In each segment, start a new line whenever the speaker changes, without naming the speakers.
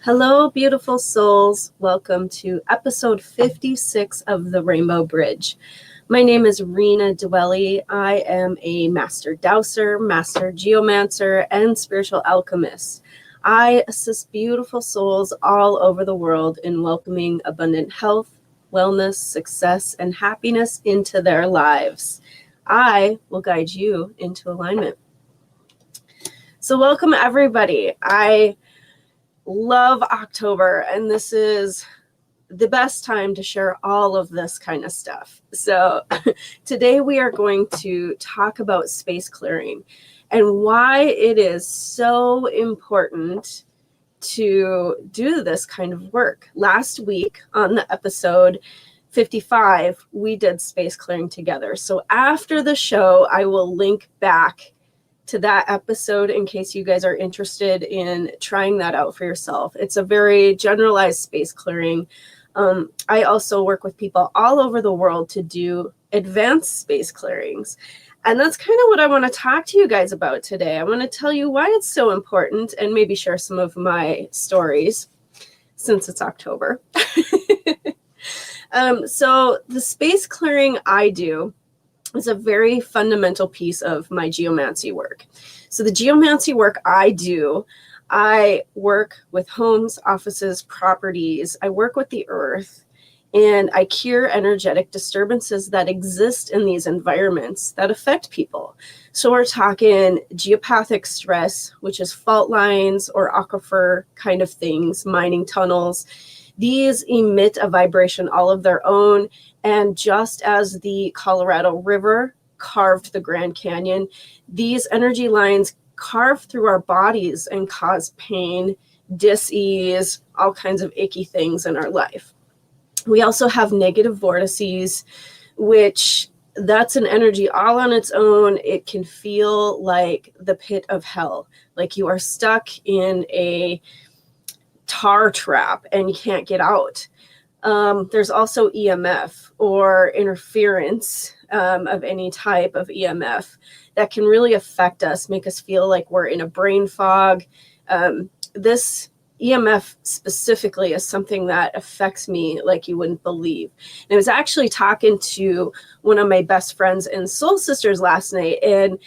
Hello, beautiful souls. Welcome to episode 56 of The Rainbow Bridge. My name is Rena Dwelly. I am a master dowser, master geomancer, and spiritual alchemist. I assist beautiful souls all over the world in welcoming abundant health, wellness, success, and happiness into their lives. I will guide you into alignment. So welcome, everybody. I love October, and this is the best time to share all of this kind of stuff. So today we are going to talk about space clearing and why it is so important to do this kind of work. Last week on the episode 55, we did space clearing together. So after the show, I will link back to that episode in case you guys are interested in trying that out for yourself. It's a very generalized space clearing. I also work with people all over the world to do advanced space clearings. And that's kind of what I want to talk to you guys about today. I want to tell you why it's so important and maybe share some of my stories since it's October. So the space clearing I do is a very fundamental piece of my geomancy work. So the geomancy work I do, I work with homes, offices, properties. I work with the earth, and I cure energetic disturbances that exist in these environments that affect people. So we're talking geopathic stress, which is fault lines or aquifer kind of things, mining tunnels. These emit a vibration all of their own. And just as the Colorado River carved the Grand Canyon, these energy lines carve through our bodies and cause pain, dis-ease, all kinds of icky things in our life. We also have negative vortices, which that's an energy all on its own. It can feel like the pit of hell, like you are stuck in a tar trap and you can't get out. There's also EMF or interference of any type of EMF that can really affect us, make us feel like we're in a brain fog. This EMF specifically is something that affects me like you wouldn't believe. And I was actually talking to one of my best friends and soul sisters last night, and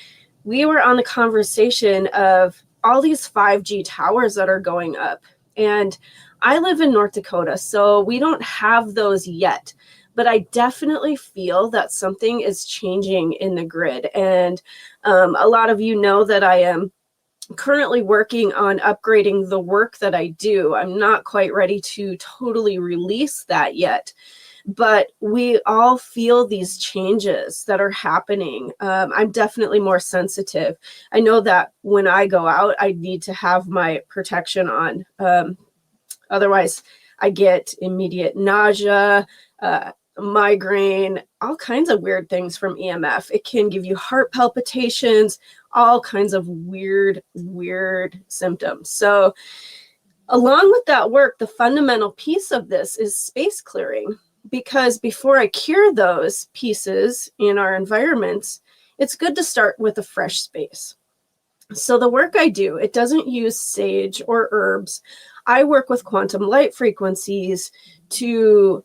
we were on the conversation of all these 5G towers that are going up. And I live in North Dakota, so we don't have those yet, but I definitely feel that something is changing in the grid. And a lot of you know that I am currently working on upgrading the work that I do. I'm not quite ready to totally release that yet, but we all feel these changes that are happening. I'm definitely more sensitive. I know that when I go out, I need to have my protection on. Otherwise, I get immediate nausea, migraine, all kinds of weird things from EMF. It can give you heart palpitations, all kinds of weird symptoms. So along with that work, the fundamental piece of this is space clearing, because before I cure those pieces in our environments, it's good to start with a fresh space. So the work I do, it doesn't use sage or herbs. I work with quantum light frequencies to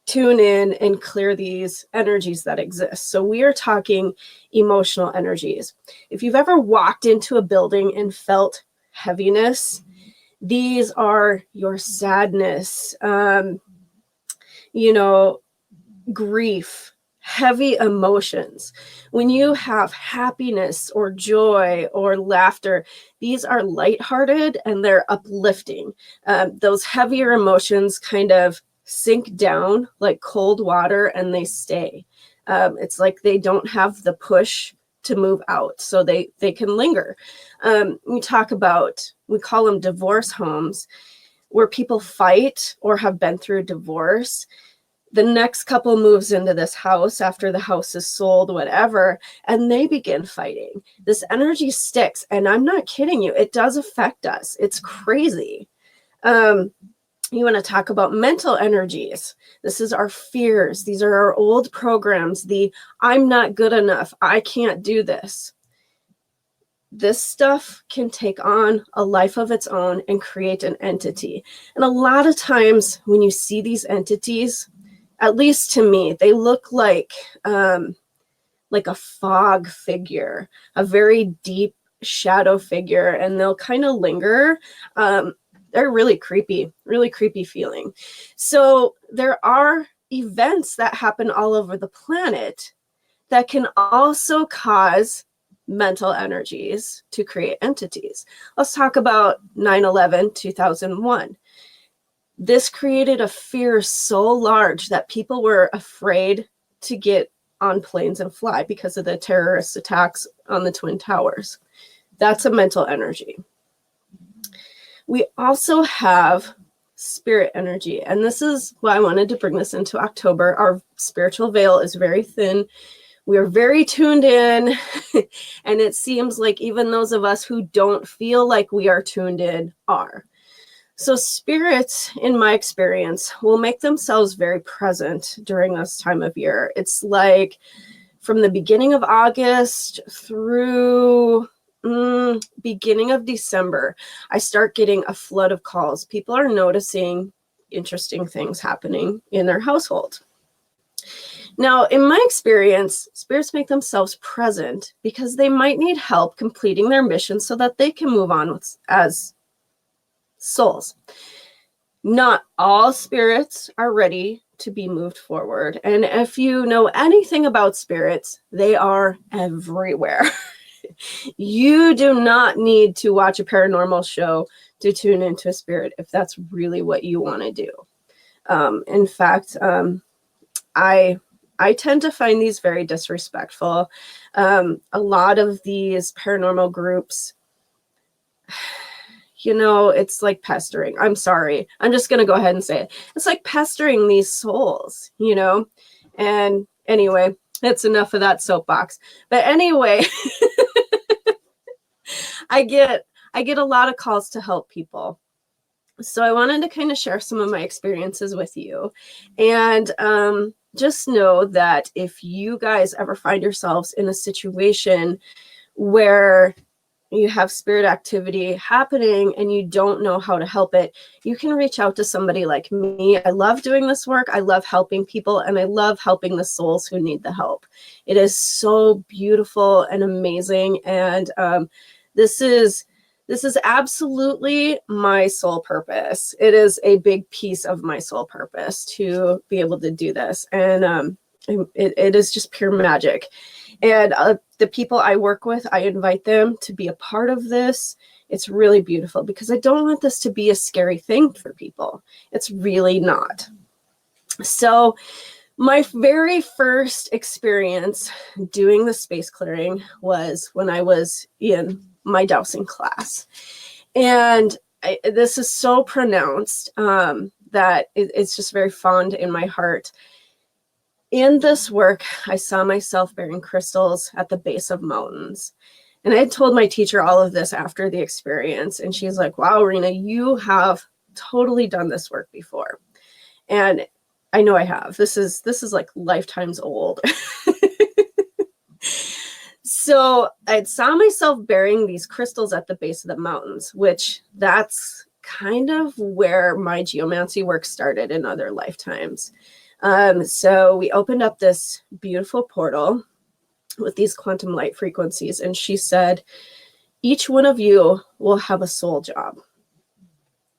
tune in and clear these energies that exist. So we are talking emotional energies. If you've ever walked into a building and felt heaviness, these are your sadness, grief, heavy emotions. When you have happiness or joy or laughter, these are lighthearted and they're uplifting. Those heavier emotions kind of sink down like cold water and they stay. It's like they don't have the push to move out, so they can linger. We call them divorce homes, where people fight or have been through divorce. The next couple moves into this house after the house is sold, whatever, and they begin fighting. This energy sticks, and I'm not kidding you. It does affect us. It's crazy. You want to talk about mental energies. This is our fears. These are our old programs. I'm not good enough. I can't do this. this stuff can take on a life of its own and create an entity. And a lot of times when you see these entities, at least to me, they look like a fog figure, a very deep shadow figure, and they'll kind of linger. They're really creepy feeling. So there are events that happen all over the planet that can also cause mental energies to create entities. Let's talk about 9/11, 2001. This created a fear so large that people were afraid to get on planes and fly because of the terrorist attacks on the Twin Towers. That's a mental energy. We also have spirit energy, and this is why I wanted to bring this into October. Our spiritual veil is very thin. We are very tuned in, and it seems like even those of us who don't feel like we are tuned in are. So spirits, in my experience, will make themselves very present during this time of year. It's like from the beginning of August through beginning of December, I start getting a flood of calls. People are noticing interesting things happening in their household. Now, in my experience, spirits make themselves present because they might need help completing their mission so that they can move on as souls. Not all spirits are ready to be moved forward. And if you know anything about spirits, they are everywhere. You do not need to watch a paranormal show to tune into a spirit if that's really what you want to do. In fact, I tend to find these very disrespectful. A lot of these paranormal groups, it's like pestering. I'm sorry. I'm just going to go ahead and say it. It's like pestering these souls, And anyway, that's enough of that soapbox. But anyway, I get a lot of calls to help people. So I wanted to kind of share some of my experiences with you. And just know that if you guys ever find yourselves in a situation where you have spirit activity happening and you don't know how to help it, you can reach out to somebody like me. I love doing this work. I love helping people, and I love helping the souls who need the help. It is so beautiful and amazing. And this is absolutely my soul purpose. It is a big piece of my soul purpose to be able to do this. And it is just pure magic. And the people I work with, I invite them to be a part of this. It's really beautiful because I don't want this to be a scary thing for people. It's really not. So my very first experience doing the space clearing was when I was in my dowsing class. And this is so pronounced that it's just very fond in my heart. In this work, I saw myself bearing crystals at the base of mountains. And I had told my teacher all of this after the experience. And she's like, wow, Rena, you have totally done this work before. And I know I have. This is like lifetimes old. So I saw myself bearing these crystals at the base of the mountains, which that's kind of where my geomancy work started in other lifetimes. So we opened up this beautiful portal with these quantum light frequencies. And she said, each one of you will have a soul job.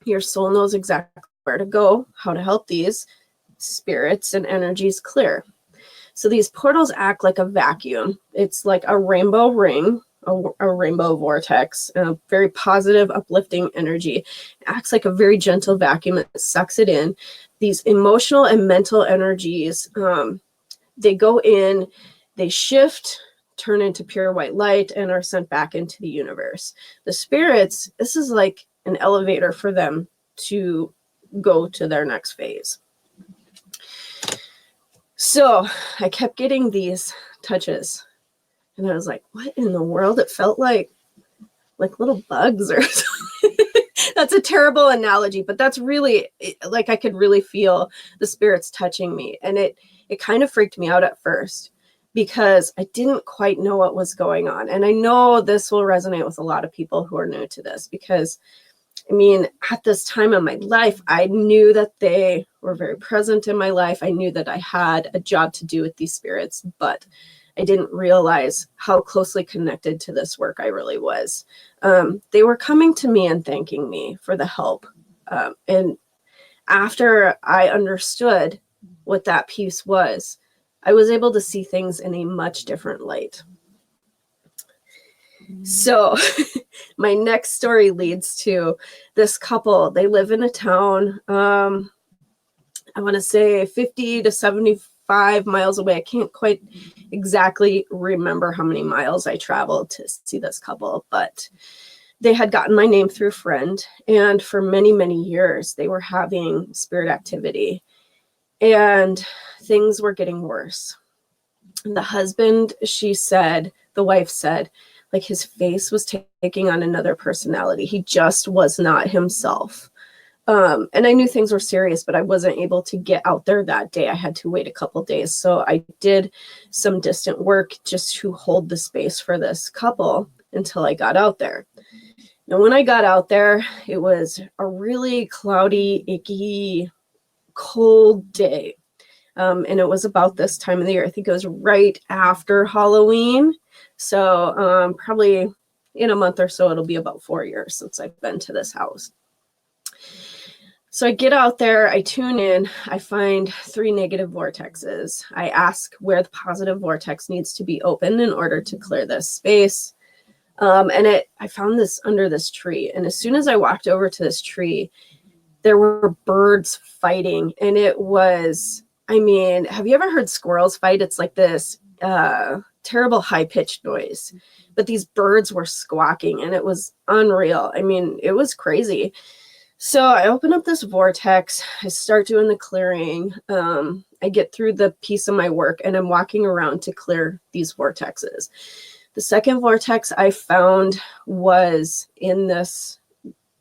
Your soul knows exactly where to go, how to help these spirits and energies clear. So these portals act like a vacuum. It's like a rainbow ring, a rainbow vortex, a very positive, uplifting energy. It acts like a very gentle vacuum. It sucks it in. These emotional and mental energies, they go in, they shift, turn into pure white light, and are sent back into the universe. The spirits, this is like an elevator for them to go to their next phase. So I kept getting these touches, and I was like, what in the world? It felt like little bugs or something. That's a terrible analogy, but that's really, like, I could really feel the spirits touching me. And it kind of freaked me out at first. because I didn't quite know what was going on. And I know this will resonate with a lot of people who are new to this, because I mean, at this time in my life, I knew that they were very present in my life. I knew that I had a job to do with these spirits, but I didn't realize how closely connected to this work I really was. They were coming to me and thanking me for the help. And after I understood what that piece was, I was able to see things in a much different light. So my next story leads to this couple. They live in a town, I want to say 50 to 75 miles away. I can't quite exactly remember how many miles I traveled to see this couple, but they had gotten my name through a friend. And for many, many years, they were having spirit activity and things were getting worse. The husband, the wife said, like his face was taking on another personality. He just was not himself. And I knew things were serious, but I wasn't able to get out there that day. I had to wait a couple days. So I did some distant work just to hold the space for this couple until I got out there. Now, when I got out there, it was a really cloudy, icky, cold day. And it was about this time of the year. I think it was right after Halloween. So probably in a month or so, it'll be about 4 years since I've been to this house. So I get out there, I tune in, I find 3 negative vortexes. I ask where the positive vortex needs to be open in order to clear this space. I found this under this tree. And as soon as I walked over to this tree, there were birds fighting. And it was, I mean, have you ever heard squirrels fight? It's like this terrible high-pitched noise. But these birds were squawking and it was unreal. I mean, it was crazy. So I open up this vortex. I start doing the clearing. I get through the piece of my work and I'm walking around to clear these vortexes. The second vortex I found was in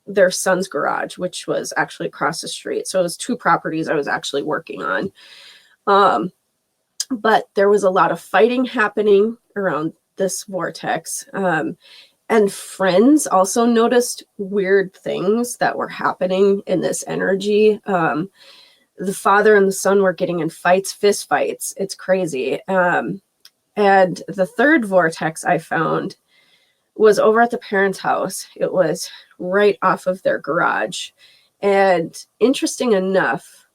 their son's garage, which was actually across the street. So it was 2 properties I was actually working on. But there was a lot of fighting happening around this vortex. And friends also noticed weird things that were happening in this energy. The father and the son were getting in fights, fist fights. It's crazy. And the third vortex I found was over at the parents' house. It was right off of their garage. And interesting enough,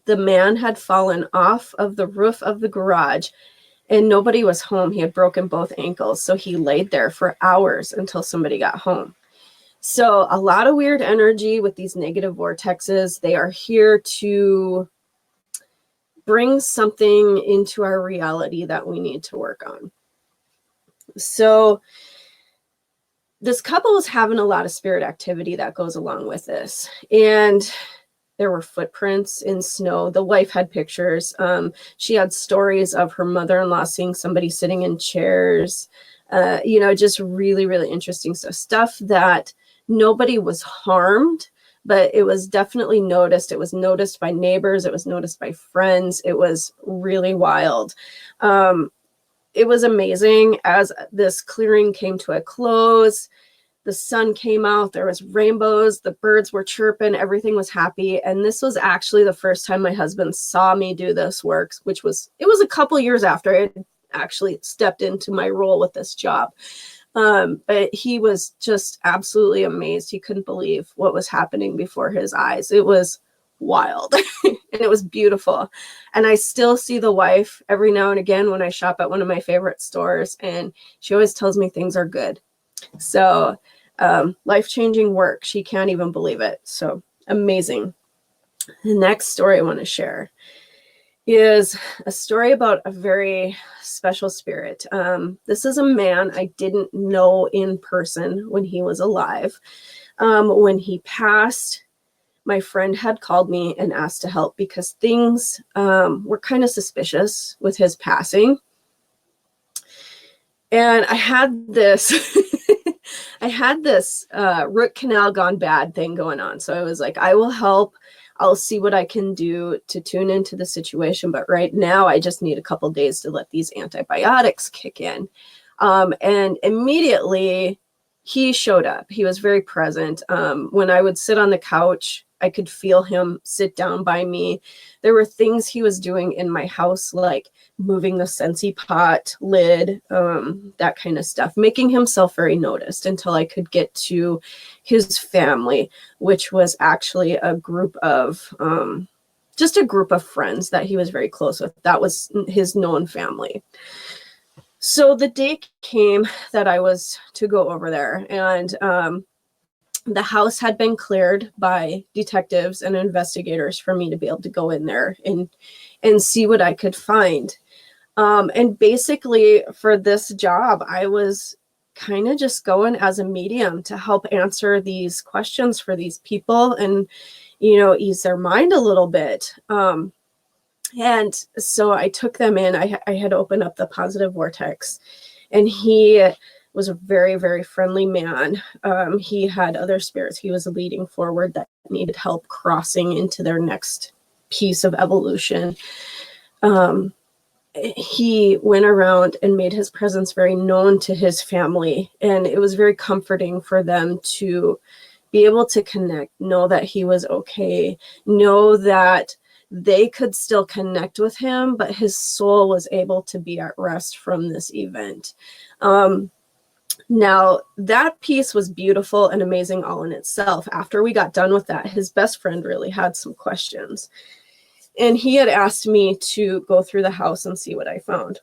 the man had fallen off of the roof of the garage and nobody was home. He had broken both ankles. So he laid there for hours until somebody got home. So a lot of weird energy with these negative vortexes. They are here to bring something into our reality that we need to work on. So this couple was having a lot of spirit activity that goes along with this. And there were footprints in snow. The wife had pictures. She had stories of her mother-in-law seeing somebody sitting in chairs, just really, really interesting stuff that nobody was harmed, but it was definitely noticed. It was noticed by neighbors. It was noticed by friends. It was really wild. It was amazing. As this clearing came to a close, the sun came out, there was rainbows, the birds were chirping, everything was happy. And this was actually the first time my husband saw me do this work, it was a couple years after I had actually stepped into my role with this job. But he was just absolutely amazed. He couldn't believe what was happening before his eyes. It was wild and it was beautiful. And I still see the wife every now and again when I shop at one of my favorite stores, and she always tells me things are good. So life-changing work. She can't even believe it. So amazing. The next story I want to share is a story about a very special spirit. This is a man I didn't know in person when he was alive. When he passed, my friend had called me and asked to help because things were kind of suspicious with his passing. And I had this I had this root canal gone bad thing going on. So I was like, I will help. I'll see what I can do to tune into the situation. But right now, I just need a couple days to let these antibiotics kick in. And immediately he showed up. He was very present. When I would sit on the couch, I could feel him sit down by me. There were things he was doing in my house, like moving the Scentsy pot lid, that kind of stuff, making himself very noticed until I could get to his family, which was actually a group of, just a group of friends that he was very close with. That was his known family. So the day came that I was to go over there, and the house had been cleared by detectives and investigators for me to be able to go in there and see what I could find. And basically for this job, I was kind of just going as a medium to help answer these questions for these people and, you know, ease their mind a little bit. And so I took them in. I had opened up the positive vortex, and he was a very, very friendly man. He had other spirits he was leading forward that needed help crossing into their next piece of evolution. He went around and made his presence very known to his family, and it was very comforting for them to be able to connect, know that he was okay, know that they could still connect with him, but his soul was able to be at rest from this event. Now, that piece was beautiful and amazing all in itself. After we got done with that, his best friend really had some questions. And he had asked me to go through the house and see what I found.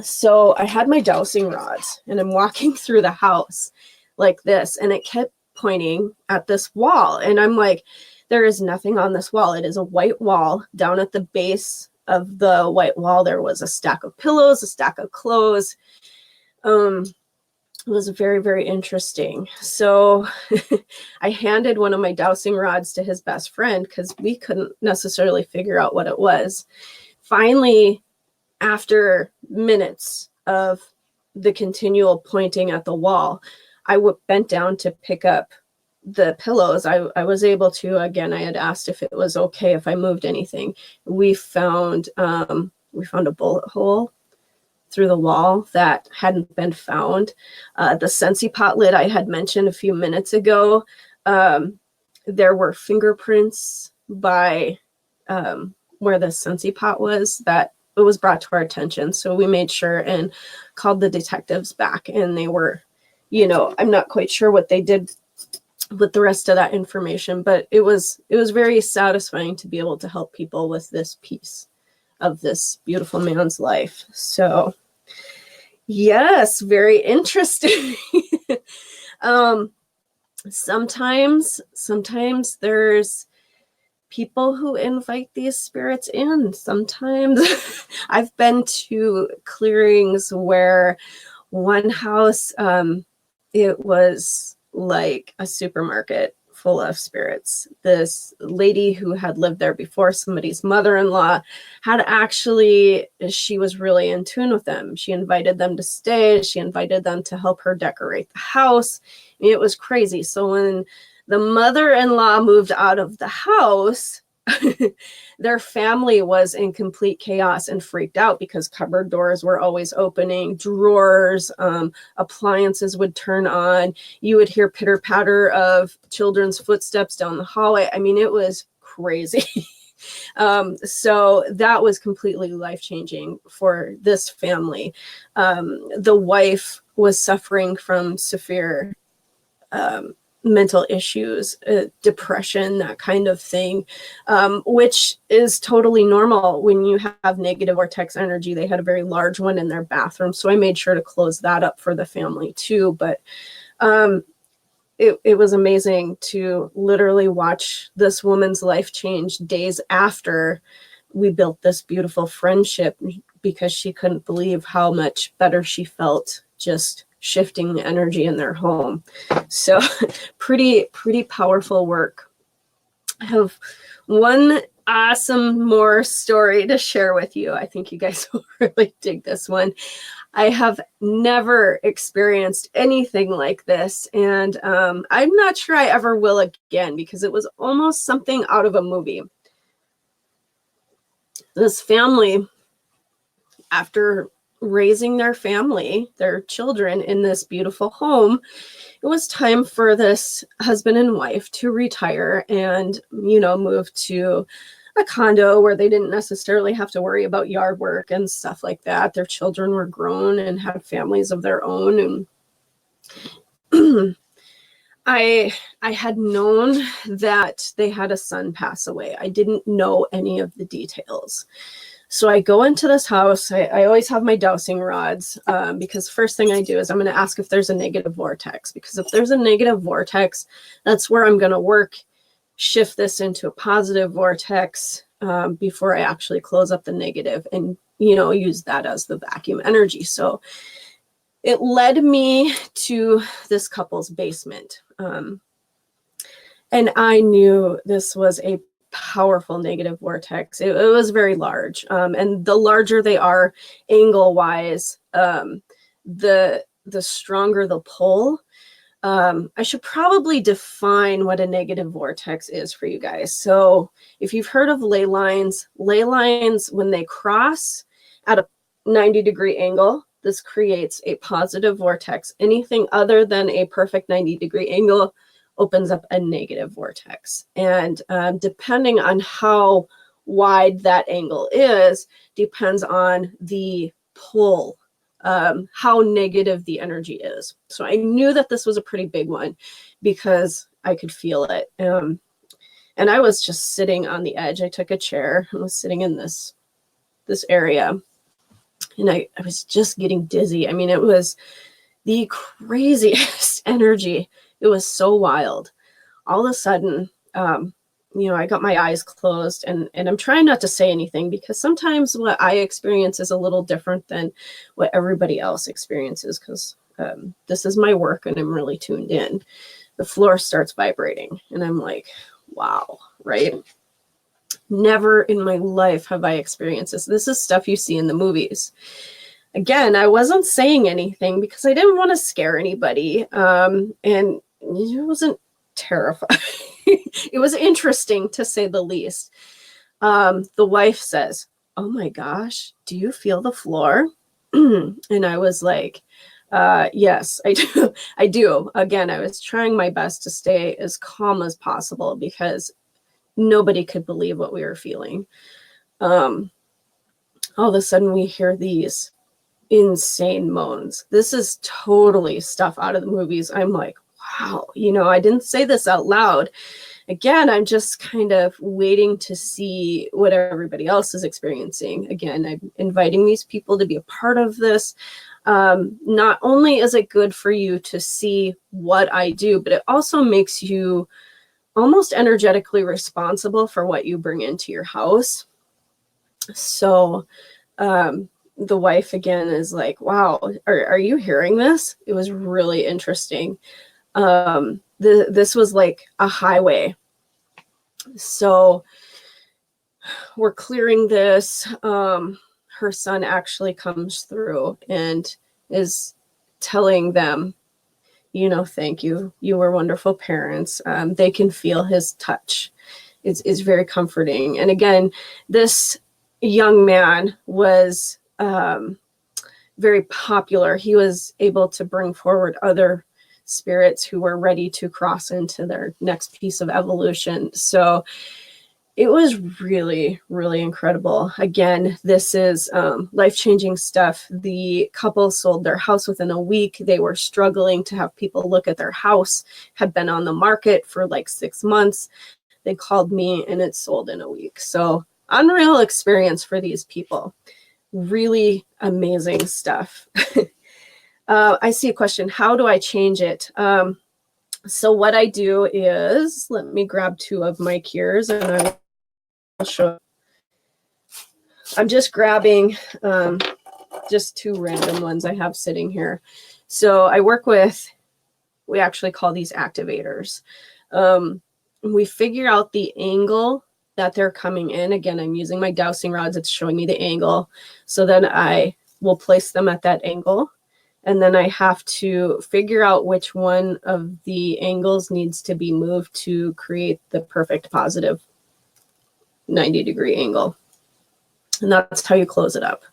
So I had my dowsing rods, and I'm walking through the house like this, and it kept pointing at this wall. And I'm like, there is nothing on this wall. It is a white wall. Down at the base of the white wall, there was a stack of pillows, a stack of clothes. It was very, very interesting. So I handed one of my dowsing rods to his best friend because we couldn't necessarily figure out what it was. Finally, after minutes of the continual pointing at the wall, I bent down to pick up the pillows. I was able to, again, I had asked if it was okay if I moved anything. We found a bullet hole through the wall that hadn't been found. The Scentsy pot lid I had mentioned a few minutes ago, there were fingerprints by where the Scentsy pot was that it was brought to our attention. So we made sure and called the detectives back, and they were, you know, I'm not quite sure what they did with the rest of that information, but it was very satisfying to be able to help people with this piece of this beautiful man's life. So yes, very interesting. Sometimes there's people who invite these spirits in. Sometimes I've been to clearings where one house, it was like a supermarket full of spirits. This lady who had lived there before, somebody's mother-in-law, she was really in tune with them. She invited them to stay. She invited them to help her decorate the house. It was crazy. So when the mother-in-law moved out of the house, their family was in complete chaos and freaked out because cupboard doors were always opening, drawers, appliances would turn on. You would hear pitter patter of children's footsteps down the hallway. I mean, it was crazy. So that was completely life-changing for this family. The wife was suffering from severe mental issues, depression, that kind of thing, which is totally normal when you have negative vortex energy. They had a very large one in their bathroom, so I made sure to close that up for the family too. But it was amazing to literally watch this woman's life change days after we built this beautiful friendship, because she couldn't believe how much better she felt just shifting the energy in their home. So pretty powerful work. I have one awesome more story to share with you. I think you guys will really dig this one. I have never experienced anything like this, and I'm not sure I ever will again, because it was almost something out of a movie. This family, after raising their family, their children in this beautiful home, it was time for this husband and wife to retire and, move to a condo where they didn't necessarily have to worry about yard work and stuff like that. Their children were grown and had families of their own. And I had known that they had a son pass away. I didn't know any of the details. So I go into this house. I always have my dowsing rods, because first thing I do is I'm going to ask if there's a negative vortex, because if there's a negative vortex, that's where I'm going to work, shift this into a positive vortex, before I actually close up the negative and, use that as the vacuum energy. So it led me to this couple's basement. And I knew this was a powerful negative vortex. It was very large. And the larger they are angle wise, the stronger the pull. I should probably define what a negative vortex is for you guys. So if you've heard of ley lines, when they cross at a 90-degree angle, this creates a positive vortex. Anything other than a perfect 90-degree angle opens up a negative vortex. And depending on how wide that angle is, depends on the pull, how negative the energy is. So I knew that this was a pretty big one because I could feel it. And I was just sitting on the edge. I took a chair and was sitting in this area. And I was just getting dizzy. I mean, it was the craziest energy. It was so wild. All of a sudden, I got my eyes closed, and I'm trying not to say anything, because sometimes what I experience is a little different than what everybody else experiences, because this is my work and I'm really tuned in. The floor starts vibrating and I'm like, wow, right? Never in my life have I experienced this. This is stuff you see in the movies. Again, I wasn't saying anything because I didn't want to scare anybody. And it wasn't terrifying. It was interesting, to say the least. The wife says, "Oh my gosh, do you feel the floor?" And I was like, yes, I do. I do. Again, I was trying my best to stay as calm as possible because nobody could believe what we were feeling. All of a sudden we hear these insane moans. This is totally stuff out of the movies. I'm like, wow, I didn't say this out loud. Again, I'm just kind of waiting to see what everybody else is experiencing. Again, I'm inviting these people to be a part of this. Not only is it good for you to see what I do, but it also makes you almost energetically responsible for what you bring into your house. So the wife again is like, wow, are you hearing this? It was really interesting. This was like a highway. So we're clearing this. Her son actually comes through and is telling them, thank you. You were wonderful parents. They can feel his touch. It's very comforting. And again, this young man was very popular. He was able to bring forward other spirits who were ready to cross into their next piece of evolution. So it was really, really incredible. Again, this is life-changing stuff. The couple sold their house within a week. They were struggling to have people look at their house, had been on the market for like 6 months. They called me and it sold in a week. So unreal experience for these people. Really amazing stuff. I see a question. How do I change it? So what I do is, let me grab 2 of my cures and I'll show. I'm just grabbing just 2 random ones I have sitting here. So I work with, we actually call these activators. We figure out the angle that they're coming in. Again, I'm using my dowsing rods. It's showing me the angle. So then I we'll place them at that angle. And then I have to figure out which one of the angles needs to be moved to create the perfect positive 90-degree angle. And that's how you close it up.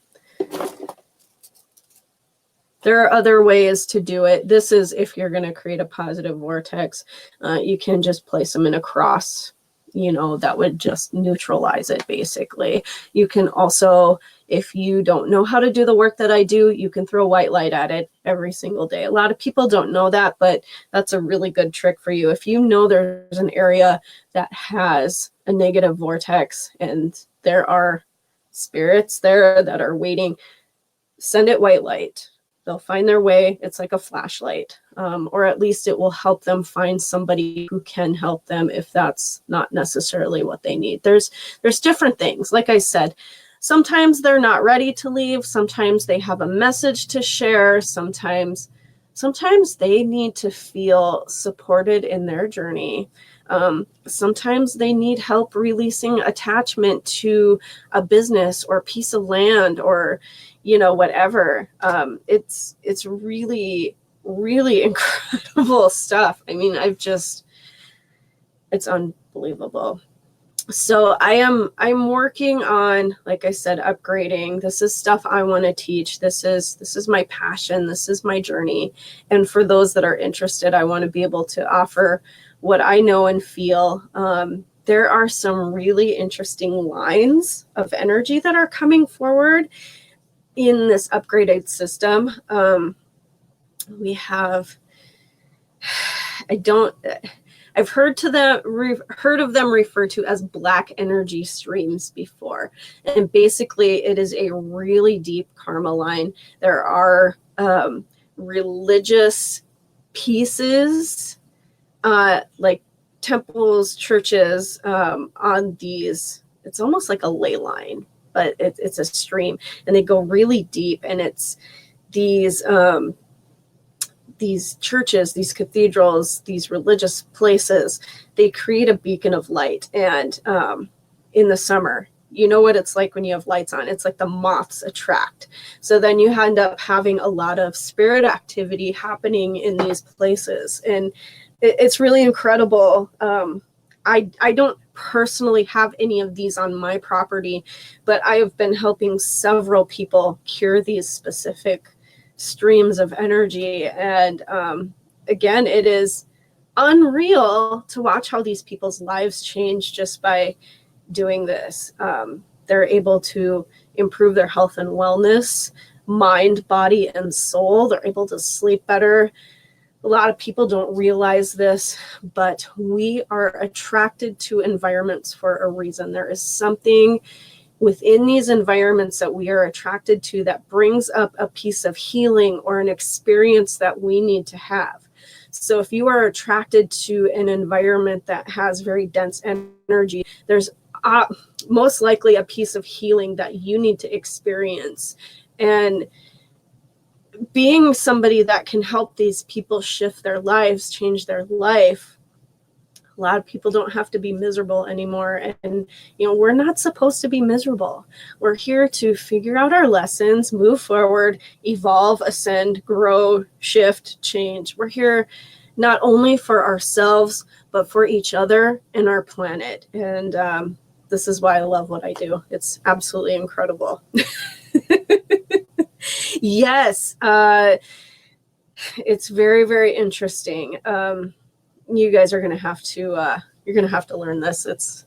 There are other ways to do it. This is if you're going to create a positive vortex. You can just place them in a cross, you know, that would just neutralize it basically. You can also, if you don't know how to do the work that I do, you can throw white light at it every single day. A lot of people don't know that, but that's a really good trick for you. If you know there's an area that has a negative vortex and there are spirits there that are waiting, send it white light. They'll find their way. It's like a flashlight, or at least it will help them find somebody who can help them if that's not necessarily what they need. There's different things. Like I said, sometimes they're not ready to leave. Sometimes they have a message to share. Sometimes they need to feel supported in their journey. Sometimes they need help releasing attachment to a business or a piece of land or, you know, whatever. It's really, really incredible stuff. I mean, it's unbelievable. So I'm working on, like I said, upgrading. This is stuff I want to teach. This is my passion. This is my journey. And for those that are interested, I want to be able to offer what I know and feel. There are some really interesting lines of energy that are coming forward in this upgraded system. We have, I've heard of them referred to as black energy streams before. And basically it is a really deep karma line. There are religious pieces, like temples, churches, on these, it's almost like a ley line, but it's a stream, and they go really deep. And it's these churches, these cathedrals, these religious places, they create a beacon of light. And in the summer, you know what it's like when you have lights on. It's like the moths attract. So then you end up having a lot of spirit activity happening in these places. And it's really incredible. I don't personally have any of these on my property, but I have been helping several people cure these specific streams of energy. And again, it is unreal to watch how these people's lives change just by doing this. They're able to improve their health and wellness, mind, body, and soul. They're able to sleep better. A lot of people don't realize this, but we are attracted to environments for a reason. There is something within these environments that we are attracted to that brings up a piece of healing or an experience that we need to have. So if you are attracted to an environment that has very dense energy, there's most likely a piece of healing that you need to experience. And being somebody that can help these people shift their lives, change their life, a lot of people don't have to be miserable anymore. And, you know, we're not supposed to be miserable. We're here to figure out our lessons, move forward, evolve, ascend, grow, shift, change. We're here not only for ourselves, but for each other and our planet. And this is why I love what I do. It's absolutely incredible. Yes, it's very, very interesting. You guys are going to have to, you're going to have to learn this. It's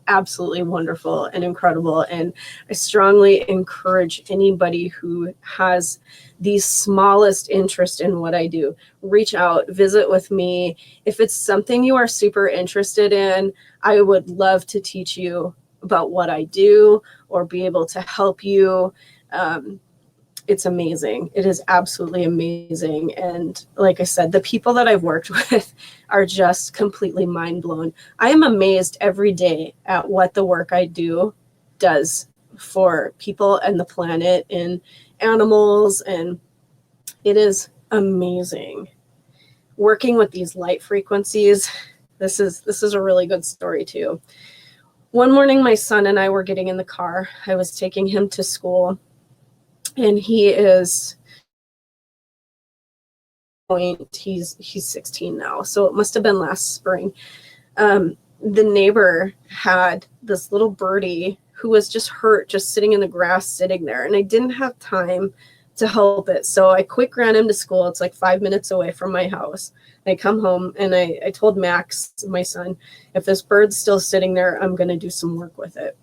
absolutely wonderful and incredible. And I strongly encourage anybody who has the smallest interest in what I do, reach out, visit with me. If it's something you are super interested in, I would love to teach you about what I do or be able to help you. It's amazing. It is absolutely amazing. And like I said, the people that I've worked with are just completely mind blown. I am amazed every day at what the work I do does for people and the planet and animals. And it is amazing. Working with these light frequencies, this is a really good story too. One morning, my son and I were getting in the car. I was taking him to school. and he's 16 now, so it must have been last spring. The neighbor had this little birdie who was just hurt, just sitting in the grass, sitting there, and I didn't have time to help it, so I quick ran him to school. It's like 5 minutes away from my house. I come home and I told Max, my son, if this bird's still sitting there, I'm going to do some work with it.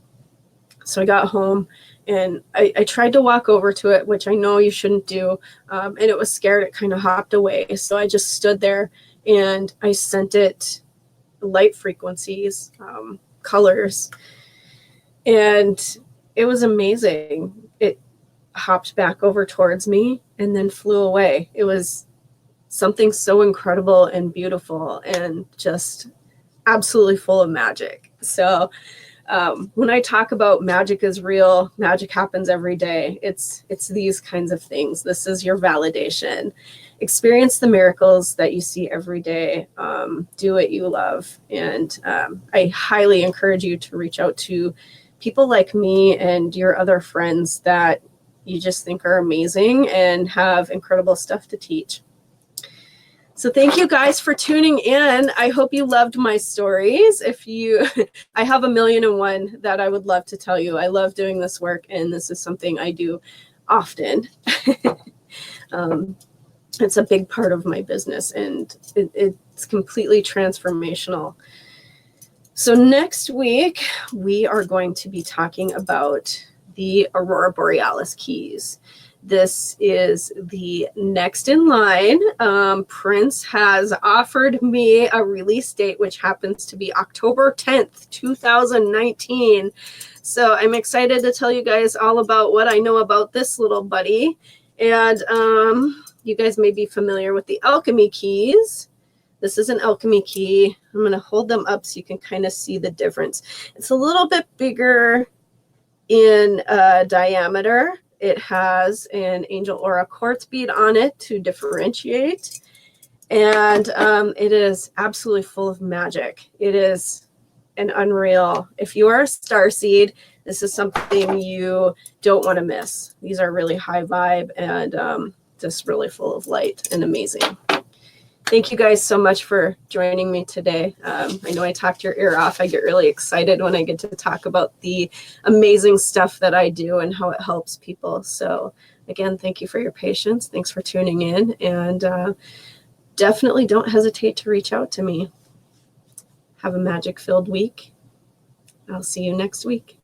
So I got home and I tried to walk over to it, which I know you shouldn't do. And it was scared. It kind of hopped away. So I just stood there and I sent it light frequencies, colors. And it was amazing. It hopped back over towards me and then flew away. It was something so incredible and beautiful and just absolutely full of magic. So when I talk about magic is real, magic happens every day, it's these kinds of things. This is your validation. Experience the miracles that you see every day. Do what you love. And I highly encourage you to reach out to people like me and your other friends that you just think are amazing and have incredible stuff to teach. So thank you guys for tuning in. I hope you loved my stories. I have 1,000,001 that I would love to tell you. I love doing this work, and this is something I do often. It's a big part of my business, and it's completely transformational. So next week, we are going to be talking about the Aurora Borealis keys. This is the next in line. Prince has offered me a release date, which happens to be October 10th, 2019. So I'm excited to tell you guys all about what I know about this little buddy. And you guys may be familiar with the alchemy keys. This is an alchemy key. I'm going to hold them up so you can kind of see the difference. It's a little bit bigger in diameter. It has an angel aura quartz bead on it to differentiate. And it is absolutely full of magic. It is an unreal. If you are a starseed, this is something you don't want to miss. These are really high vibe and just really full of light and amazing. Thank you guys so much for joining me today. I know I talked your ear off. I get really excited when I get to talk about the amazing stuff that I do and how it helps people. So again, thank you for your patience. Thanks for tuning in, and definitely don't hesitate to reach out to me. Have a magic-filled week. I'll see you next week.